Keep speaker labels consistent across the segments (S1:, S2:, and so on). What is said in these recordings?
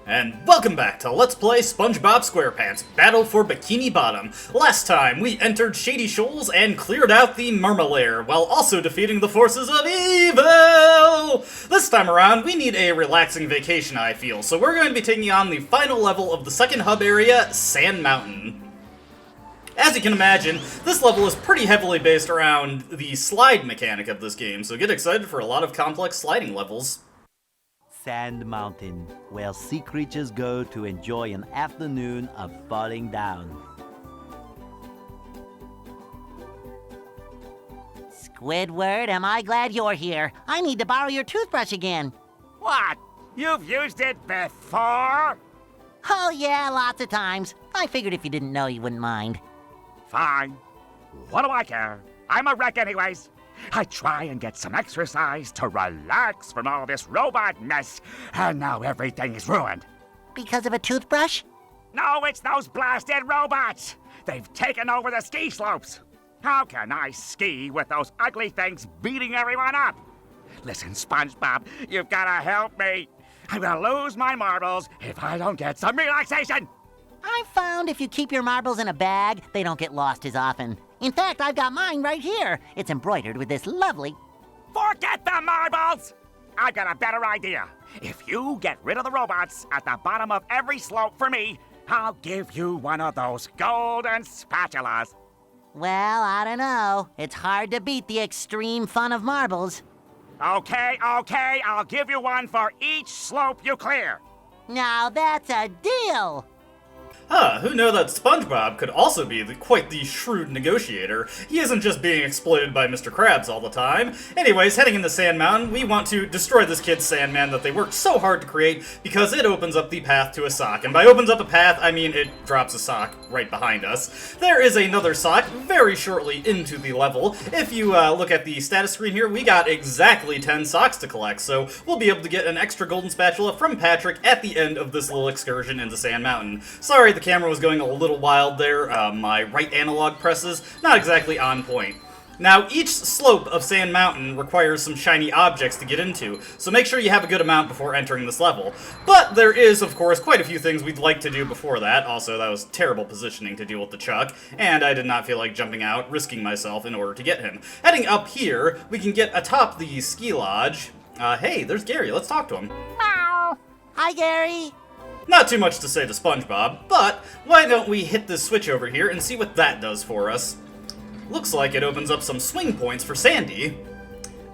S1: And welcome back to Let's Play SpongeBob SquarePants Battle for Bikini Bottom. Last time, we entered Shady Shoals and cleared out the Mermalair, while also defeating the forces of evil! This time around, we need a relaxing vacation, I feel, so we're going to be taking on the final level of the second hub area, Sand Mountain. As you can imagine, this level is pretty heavily based around the slide mechanic of this game, so get excited for a lot of complex sliding levels.
S2: Sand Mountain, where sea creatures go to enjoy an afternoon of falling down.
S3: Squidward, am I glad you're here. I need to borrow your toothbrush again.
S4: What? You've used it before?
S3: Oh yeah, lots of times. I figured if you didn't know, you wouldn't mind.
S4: Fine. What do I care? I'm a wreck anyways. I try and get some exercise to relax from all this robot mess, and now everything is ruined.
S3: Because of a toothbrush?
S4: No, it's those blasted robots! They've taken over the ski slopes! How can I ski with those ugly things beating everyone up? Listen, SpongeBob, you've gotta help me! I'm gonna lose my marbles if I don't get some relaxation!
S3: I've found if you keep your marbles in a bag, they don't get lost as often. In fact, I've got mine right here. It's embroidered with this lovely...
S4: Forget the marbles! I've got a better idea. If you get rid of the robots at the bottom of every slope for me, I'll give you one of those golden spatulas.
S3: Well, I don't know. It's hard to beat the extreme fun of marbles.
S4: Okay, I'll give you one for each slope you clear.
S3: Now that's a deal!
S1: Who knew that SpongeBob could also be quite the shrewd negotiator? He isn't just being exploited by Mr. Krabs all the time. Anyways, heading into Sand Mountain, we want to destroy this kid's Sandman that they worked so hard to create because it opens up the path to a sock. And by opens up a path, I mean it drops a sock right behind us. There is another sock very shortly into the level. If you look at the status screen here, we got exactly 10 socks to collect, so we'll be able to get an extra golden spatula from Patrick at the end of this little excursion into Sand Mountain. Sorry, the camera was going a little wild there. My right analog presses, not exactly on point. Now, each slope of Sand Mountain requires some shiny objects to get into, so make sure you have a good amount before entering this level. But there is, of course, quite a few things we'd like to do before that. Also, that was terrible positioning to deal with the Chuck, and I did not feel like jumping out, risking myself in order to get him. Heading up here, we can get atop the ski lodge. Hey, there's Gary. Let's talk to him.
S3: Meow. Hi, Gary.
S1: Not too much to say to SpongeBob, but why don't we hit this switch over here and see what that does for us? Looks like it opens up some swing points for Sandy.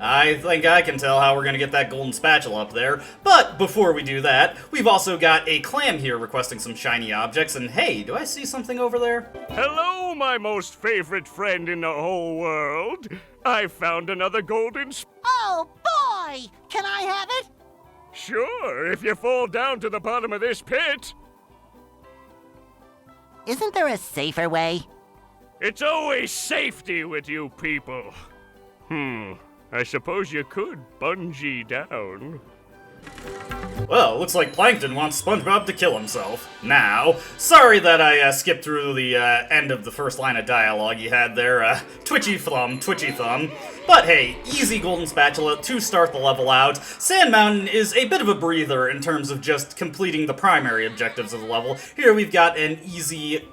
S1: I think I can tell how we're going to get that golden spatula up there, but before we do that, we've also got a clam here requesting some shiny objects, and hey, do I see something over there?
S5: Hello, my most favorite friend in the whole world. I found another golden
S3: Oh, boy! Can I have it?
S5: Sure, if you fall down to the bottom of this pit.
S3: Isn't there a safer way?
S5: It's always safety with you people. I suppose you could bungee down.
S1: Well, looks like Plankton wants SpongeBob to kill himself. Now, sorry that I skipped through the end of the first line of dialogue you had there, twitchy thumb. But hey, easy golden spatula to start the level out. Sand Mountain is a bit of a breather in terms of just completing the primary objectives of the level. Here we've got an easy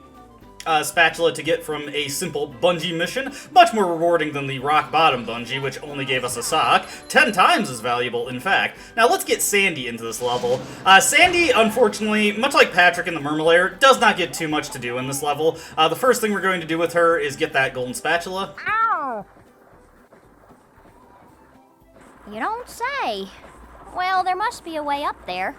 S1: spatula to get from a simple bungee mission, much more rewarding than the rock bottom bungee, which only gave us a sock. 10 times as valuable, in fact. Now let's get Sandy into this level. Sandy, unfortunately, much like Patrick in the Mermalair, does not get too much to do in this level. The first thing we're going to do with her is get that golden spatula.
S6: Ow! You don't say. Well, there must be a way up there.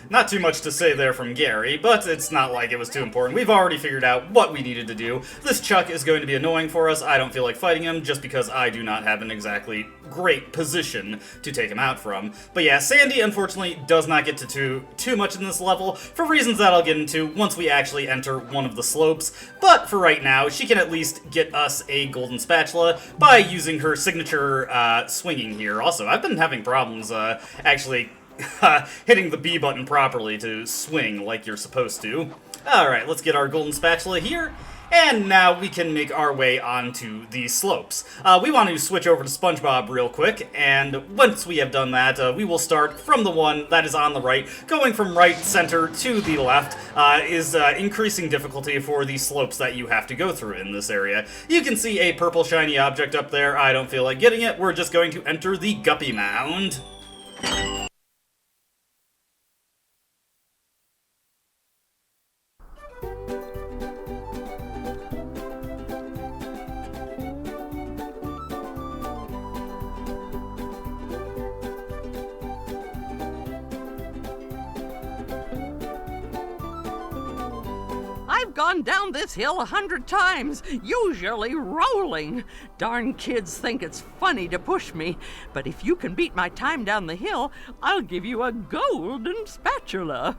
S1: Not too much to say there from Gary, but it's not like it was too important. We've already figured out what we needed to do. This Chuck is going to be annoying for us. I don't feel like fighting him just because I do not have an exactly great position to take him out from. But yeah, Sandy, unfortunately, does not get to too much in this level for reasons that I'll get into once we actually enter one of the slopes. But for right now, she can at least get us a golden spatula by using her signature swinging here. Also, I've been having problems actually hitting the B button properly to swing like you're supposed to. Alright, let's get our golden spatula here. And now we can make our way onto the slopes. We want to switch over to SpongeBob real quick, and once we have done that, we will start from the one that is on the right. Going from right center to the left is increasing difficulty for the slopes that you have to go through in this area. You can see a purple shiny object up there. I don't feel like getting it. We're just going to enter the Guppy Mound.
S7: I've gone down this hill 100 times, usually rolling. Darn kids think it's funny to push me, but if you can beat my time down the hill, I'll give you a golden spatula.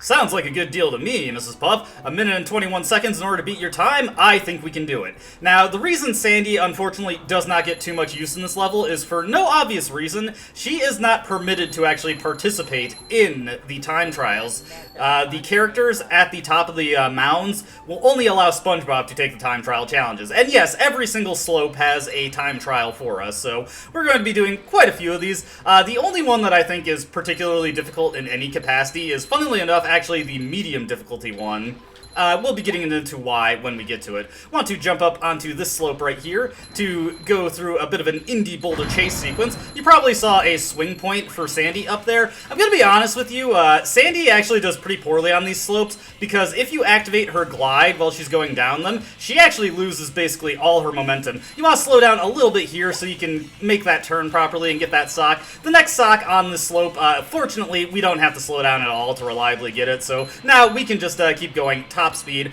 S1: Sounds like a good deal to me, Mrs. Puff. 1 minute and 21 seconds in order to beat your time? I think we can do it. Now, the reason Sandy, unfortunately, does not get too much use in this level is for no obvious reason. She is not permitted to actually participate in the time trials. The characters at the top of the mounds will only allow SpongeBob to take the time trial challenges. And yes, every single slope has a time trial for us, so we're going to be doing quite a few of these. The only one that I think is particularly difficult in any capacity is, funnily enough, actually the medium difficulty one. We'll be getting into why when we get to it. Want to jump up onto this slope right here to go through a bit of an indie boulder chase sequence. You probably saw a swing point for Sandy up there. I'm gonna be honest with you, Sandy actually does pretty poorly on these slopes because if you activate her glide while she's going down them, she actually loses basically all her momentum. You want to slow down a little bit here so you can make that turn properly and get that sock. The next sock on this slope, fortunately, we don't have to slow down at all to reliably get it, so now we can just keep going top speed.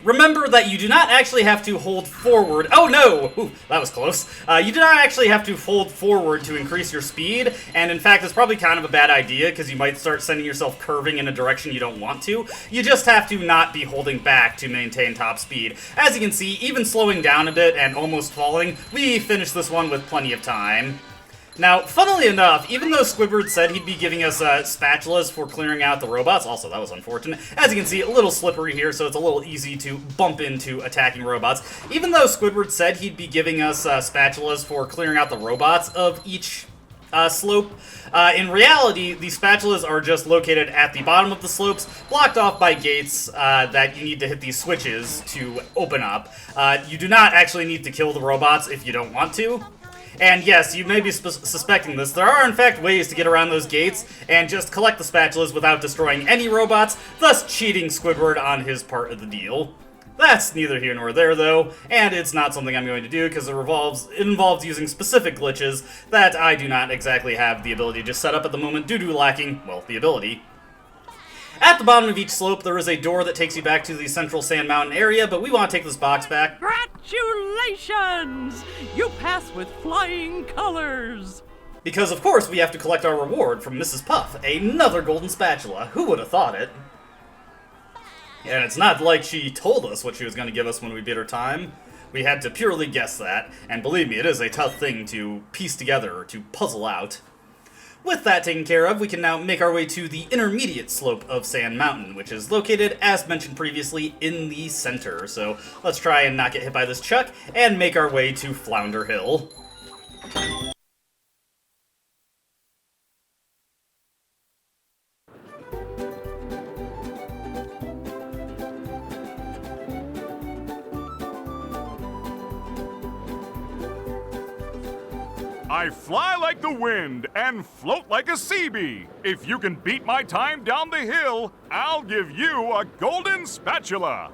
S1: Remember that you do not actually have to hold forward. Oh no! Ooh, that was close. You do not actually have to hold forward to increase your speed, and in fact, it's probably kind of a bad idea because you might start sending yourself curving in a direction you don't want to. You just have to not be holding back to maintain top speed. As you can see, even slowing down a bit and almost falling, we finished this one with plenty of time. Now, funnily enough, even though Squidward said he'd be giving us spatulas for clearing out the robots, also that was unfortunate, as you can see, a little slippery here, so it's a little easy to bump into attacking robots. Even though Squidward said he'd be giving us spatulas for clearing out the robots of each slope, in reality, the spatulas are just located at the bottom of the slopes, blocked off by gates that you need to hit these switches to open up. You do not actually need to kill the robots if you don't want to. And yes, you may be suspecting this. There are, in fact, ways to get around those gates and just collect the spatulas without destroying any robots, thus cheating Squidward on his part of the deal. That's neither here nor there, though, and it's not something I'm going to do because it involves using specific glitches that I do not exactly have the ability to set up at the moment due to lacking, well, the ability. At the bottom of each slope, there is a door that takes you back to the central Sand Mountain area, but we want to take this box back.
S7: Congratulations! You pass with flying colors!
S1: Because, of course, we have to collect our reward from Mrs. Puff, another golden spatula. Who would have thought it? And it's not like she told us what she was going to give us when we beat her time. We had to purely guess that, and believe me, it is a tough thing to piece together or to puzzle out. With that taken care of, we can now make our way to the intermediate slope of Sand Mountain, which is located, as mentioned previously, in the center. So let's try and not get hit by this chuck, and make our way to Flounder Hill.
S8: I fly like the wind and float like a sea bee. If you can beat my time down the hill, I'll give you a golden spatula.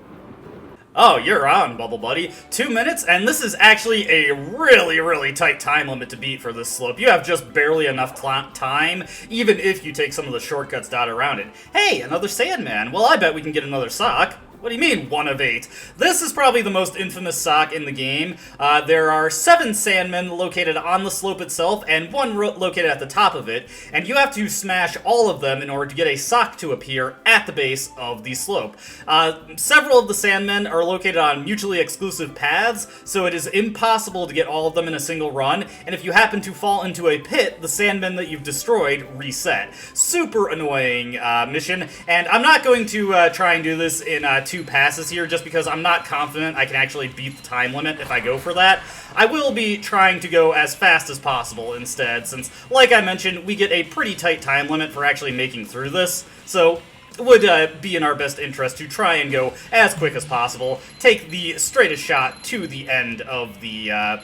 S1: Oh, you're on, Bubble Buddy. 2 minutes, and this is actually a really tight time limit to beat for this slope. You have just barely enough time, even if you take some of the shortcuts dotted around it. Hey, another Sandman. Well, I bet we can get another sock. What do you mean, 1 of 8? This is probably the most infamous sock in the game. There are 7 Sandmen located on the slope itself, and 1 located at the top of it, and you have to smash all of them in order to get a sock to appear at the base of the slope. Several of the Sandmen are located on mutually exclusive paths, so it is impossible to get all of them in a single run, and if you happen to fall into a pit, the Sandmen that you've destroyed reset. Super annoying mission, and I'm not going to try and do this in 2 passes here just because I'm not confident I can actually beat the time limit if I go for that. I will be trying to go as fast as possible instead, since, like I mentioned, we get a pretty tight time limit for actually making through this, so it would be in our best interest to try and go as quick as possible, take the straightest shot to the end of the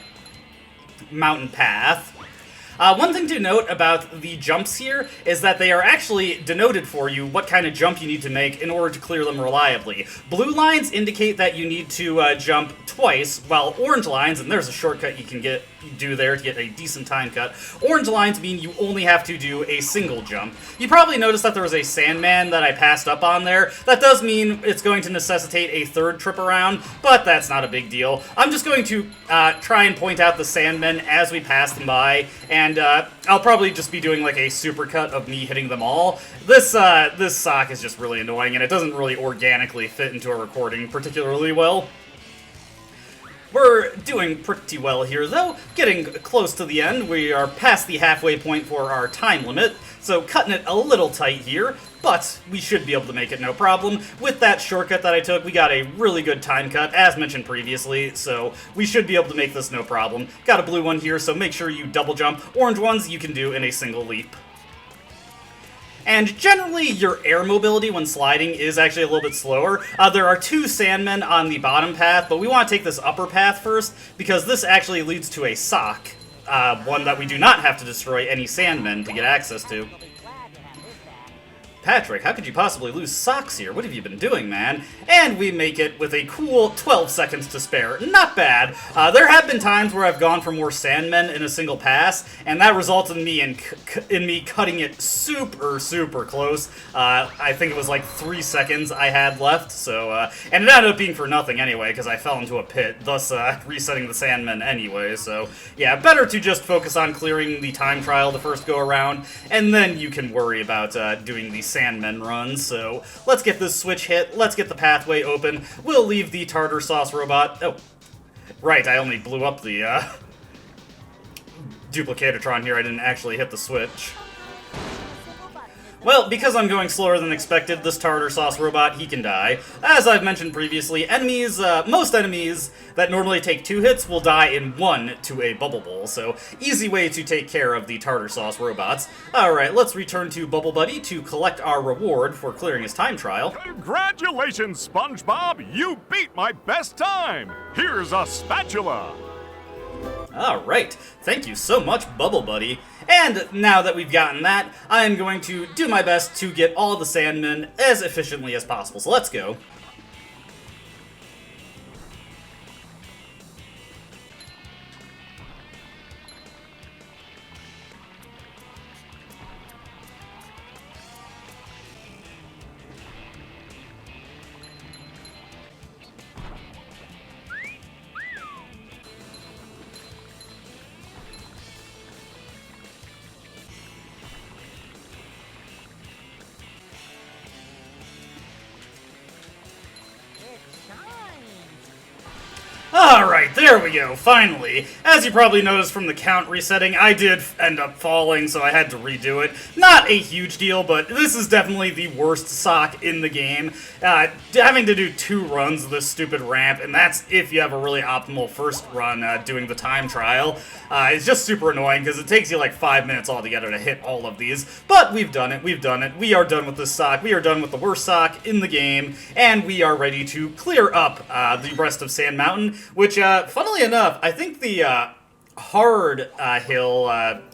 S1: mountain path. One thing to note about the jumps here is that they are actually denoted for you what kind of jump you need to make in order to clear them reliably. Blue lines indicate that you need to jump twice, while orange lines, and there's a shortcut you can do there to get a decent time cut, orange lines mean you only have to do a single jump. You probably noticed that there was a Sandman that I passed up on there. That does mean it's going to necessitate a 3rd trip around, but that's not a big deal. I'm just going to try and point out the Sandmen as we pass them by, and I'll probably just be doing like a supercut of me hitting them all. This sock is just really annoying, and it doesn't really organically fit into a recording particularly well. We're doing pretty well here, though. Getting close to the end. We are past the halfway point for our time limit, so cutting it a little tight here, but we should be able to make it no problem. With that shortcut that I took, we got a really good time cut, as mentioned previously, so we should be able to make this no problem. Got a blue one here, so make sure you double jump. Orange ones you can do in a single leap. And generally, your air mobility when sliding is actually a little bit slower. There are 2 Sandmen on the bottom path, but we want to take this upper path first, because this actually leads to a sock, one that we do not have to destroy any Sandmen to get access to. Patrick, how could you possibly lose socks here? What have you been doing, man? And we make it with a cool 12 seconds to spare. Not bad. There have been times where I've gone for more Sandmen in a single pass, and that resulted in me cutting it super, super close. I think it was like 3 seconds I had left, so, and it ended up being for nothing anyway, because I fell into a pit, thus resetting the Sandmen anyway, so yeah, better to just focus on clearing the time trial the first go around, and then you can worry about doing the Sandmen runs. So let's get this switch hit, let's get the pathway open, we'll leave the tartar sauce robot. Oh, right, I only blew up the Duplicatortron here, I didn't actually hit the switch. Well, because I'm going slower than expected, this tartar sauce robot, he can die. As I've mentioned previously, most enemies that normally take 2 hits will die in 1 to a bubble bowl, so easy way to take care of the tartar sauce robots. Alright, let's return to Bubble Buddy to collect our reward for clearing his time trial.
S8: Congratulations, SpongeBob! You beat my best time! Here's a spatula!
S1: Alright, thank you so much, Bubble Buddy. And now that we've gotten that, I'm going to do my best to get all the Sandmen as efficiently as possible, so let's go. Alright, there we go, finally. As you probably noticed from the count resetting, I did end up falling, so I had to redo it. Not a huge deal, but this is definitely the worst sock in the game. Having to do 2 runs of this stupid ramp, and that's if you have a really optimal first run doing the time trial. It's just super annoying, because it takes you like 5 minutes altogether to hit all of these. But we've done it, we are done with this sock, we are done with the worst sock in the game, and we are ready to clear up the rest of Sand Mountain, which, funnily enough, I think the hard hill,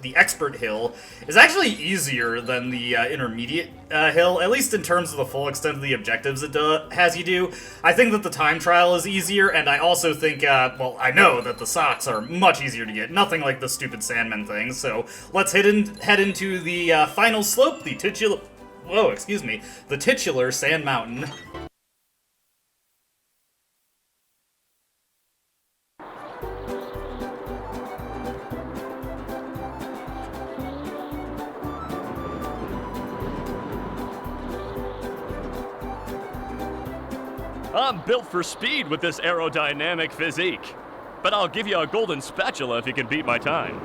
S1: the expert hill, is actually easier than the intermediate hill, at least in terms of the full extent of the objectives it has you do. I think that the time trial is easier, and I also think, well, I know that the socks are much easier to get. Nothing like the stupid Sandman thing, so let's head into the final slope, the titular Sand Mountain.
S5: I'm built for speed with this aerodynamic physique. But I'll give you a golden spatula if you can beat my time.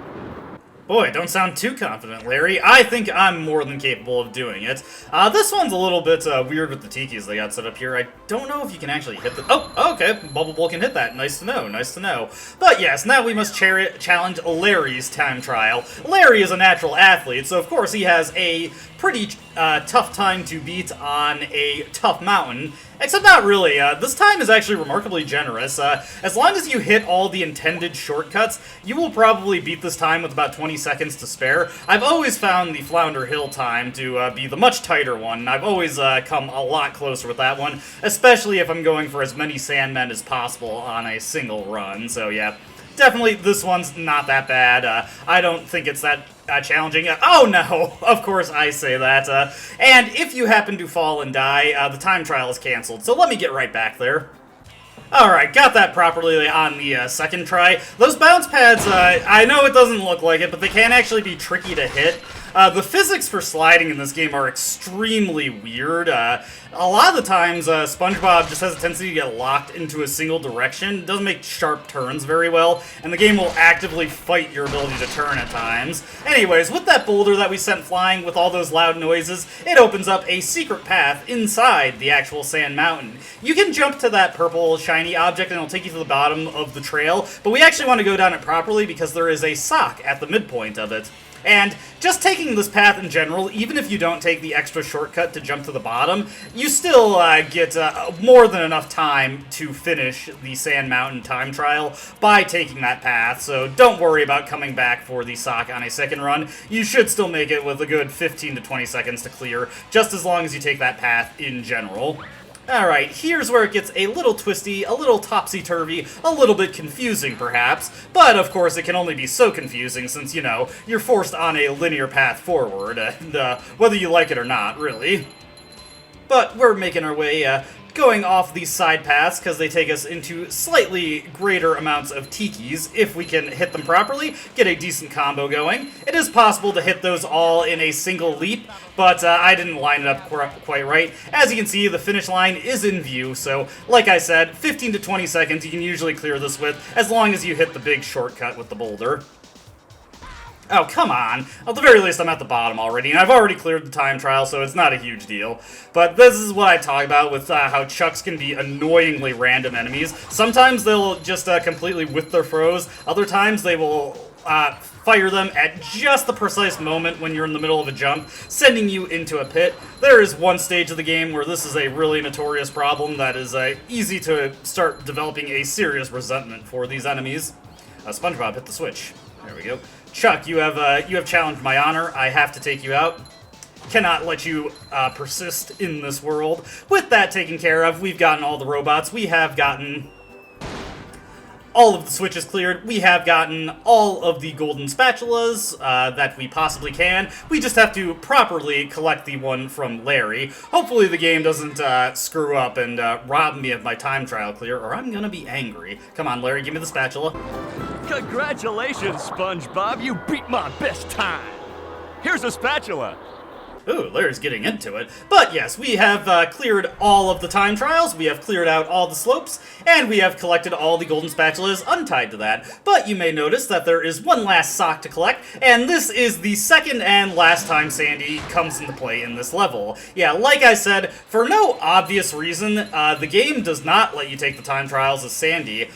S1: Boy, don't sound too confident, Larry. I think I'm more than capable of doing it. This one's a little bit weird with the tikis they got set up here. I don't know if you can actually hit the... Oh, okay. Bubble Bowl can hit that. Nice to know. Nice to know. But yes, now we must challenge Larry's time trial. Larry is a natural athlete, so of course he has a pretty tough time to beat on a tough mountain. Except not really. This time is actually remarkably generous. As long as you hit all the intended shortcuts, you will probably beat this time with about 20 seconds to spare. I've always found the Flounder Hill time to be the much tighter one. I've always come a lot closer with that one, especially if I'm going for as many Sandmen as possible on a single run. So yeah, definitely this one's not that bad. I don't think it's that challenging. Oh no! Of course I say that. And if you happen to fall and die, the time trial is canceled. So let me get right back there. Alright, got that properly on the second try. Those bounce pads, I know it doesn't look like it, but they can actually be tricky to hit. The physics for sliding in this game are extremely weird. A lot of the times, SpongeBob just has a tendency to get locked into a single direction, doesn't make sharp turns very well, and the game will actively fight your ability to turn at times. Anyways, with that boulder that we sent flying with all those loud noises, it opens up a secret path inside the actual sand mountain. You can jump to that purple shiny object and it'll take you to the bottom of the trail, but we actually want to go down it properly because there is a sock at the midpoint of it. And just taking this path in general, even if you don't take the extra shortcut to jump to the bottom, you still get more than enough time to finish the Sand Mountain time trial by taking that path, so don't worry about coming back for the sock on a second run. You should still make it with a good 15 to 20 seconds to clear, just as long as you take that path in general. Alright, here's where it gets a little twisty, a little topsy-turvy, a little bit confusing perhaps, but of course it can only be so confusing since, you know, you're forced on a linear path forward, and whether you like it or not, really. But we're making our way, going off these side paths because they take us into slightly greater amounts of tikis. If we can hit them properly, get a decent combo going. It is possible to hit those all in a single leap, but I didn't line it up quite right. As you can see, the finish line is in view, so like I said, 15 to 20 seconds you can usually clear this with, as long as you hit the big shortcut with the boulder. Oh, come on. At the very least, I'm at the bottom already, and I've already cleared the time trial, so it's not a huge deal. But this is what I talk about with how Chucks can be annoyingly random enemies. Sometimes they'll just completely whip their throws. Other times they will fire them at just the precise moment when you're in the middle of a jump, sending you into a pit. There is one stage of the game where this is a really notorious problem that is easy to start developing a serious resentment for these enemies. SpongeBob, hit the switch. There we go. Chuck, you have challenged my honor. I have to take you out. Cannot let you persist in this world. With that taken care of, we've gotten all the robots. We have gotten all of the switches cleared. We have gotten all of the golden spatulas that we possibly can. We just have to properly collect the one from Larry. Hopefully the game doesn't screw up and rob me of my time trial clear, or I'm gonna be angry. Come on, Larry, give me the spatula.
S5: Congratulations, SpongeBob. You beat my best time. Here's a spatula.
S1: Ooh, Larry's getting into it. But yes, we have cleared all of the time trials, we have cleared out all the slopes, and we have collected all the golden spatulas untied to that. But you may notice that there is one last sock to collect, and this is the second and last time Sandy comes into play in this level. Yeah, like I said, for no obvious reason, the game does not let you take the time trials as Sandy.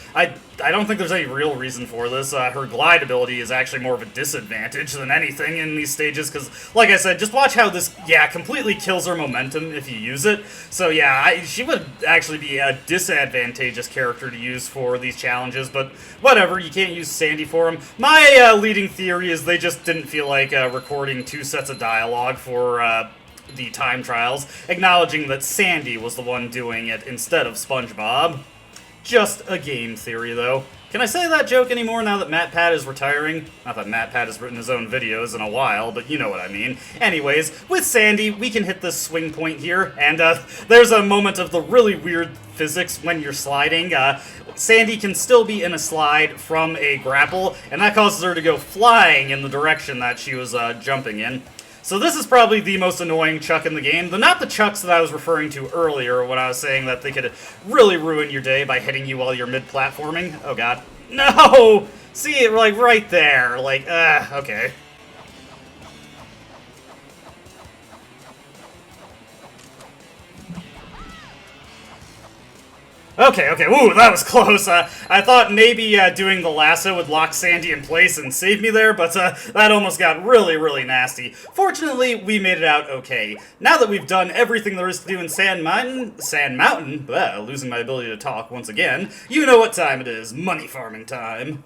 S1: I don't think there's any real reason for this. Her glide ability is actually more of a disadvantage than anything in these stages, because, like I said, just watch how this, completely kills her momentum if you use it. So yeah, she would actually be a disadvantageous character to use for these challenges, but whatever, you can't use Sandy for them. My leading theory is they just didn't feel like recording 2 sets of dialogue for the time trials, acknowledging that Sandy was the one doing it instead of SpongeBob. Just a game theory, though. Can I say that joke anymore now that MatPat is retiring? Not that MatPat has written his own videos in a while, but you know what I mean. Anyways, with Sandy, we can hit this swing point here, and there's a moment of the really weird physics when you're sliding. Sandy can still be in a slide from a grapple, and that causes her to go flying in the direction that she was jumping in. So this is probably the most annoying Chuck in the game, though not the Chucks that I was referring to earlier when I was saying that they could really ruin your day by hitting you while you're mid-platforming. Oh god. No! See it, like, right there. Like, okay. Okay, ooh, that was close. I thought maybe doing the lasso would lock Sandy in place and save me there, but that almost got really, really nasty. Fortunately, we made it out okay. Now that we've done everything there is to do in Sand Mountain, losing my ability to talk once again, you know what time it is, money farming time.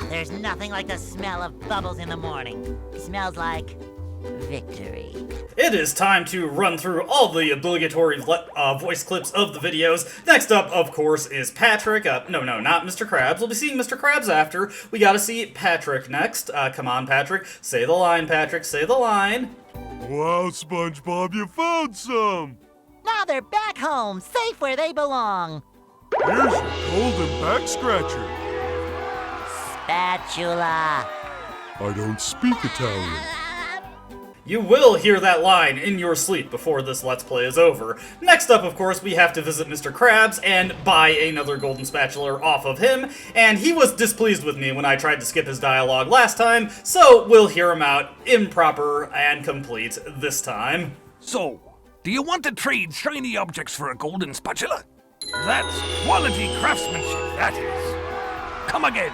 S3: There's nothing like the smell of bubbles in the morning. Smells like victory.
S1: It is time to run through all the obligatory voice clips of the videos. Next up, of course, is Patrick. No, not Mr. Krabs. We'll be seeing Mr. Krabs after. We gotta see Patrick next. Come on, Patrick. Say the line, Patrick. Say the line.
S8: Wow, SpongeBob, you found some!
S3: Now they're back home, safe where they belong.
S8: Here's your golden back scratcher.
S3: Spatula.
S8: I don't speak Italian.
S1: You will hear that line in your sleep before this Let's Play is over. Next up, of course, we have to visit Mr. Krabs and buy another golden spatula off of him, and he was displeased with me when I tried to skip his dialogue last time, so we'll hear him out improper and complete this time.
S9: So, do you want to trade shiny objects for a golden spatula? That's quality craftsmanship, that is. Come again.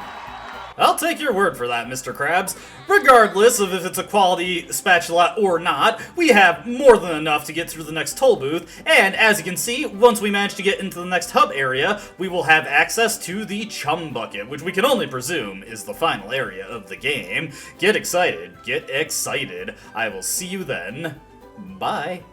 S1: I'll take your word for that, Mr. Krabs. Regardless of if it's a quality spatula or not, we have more than enough to get through the next toll booth, and as you can see, once we manage to get into the next hub area, we will have access to the Chum Bucket, which we can only presume is the final area of the game. Get excited. Get excited. I will see you then. Bye.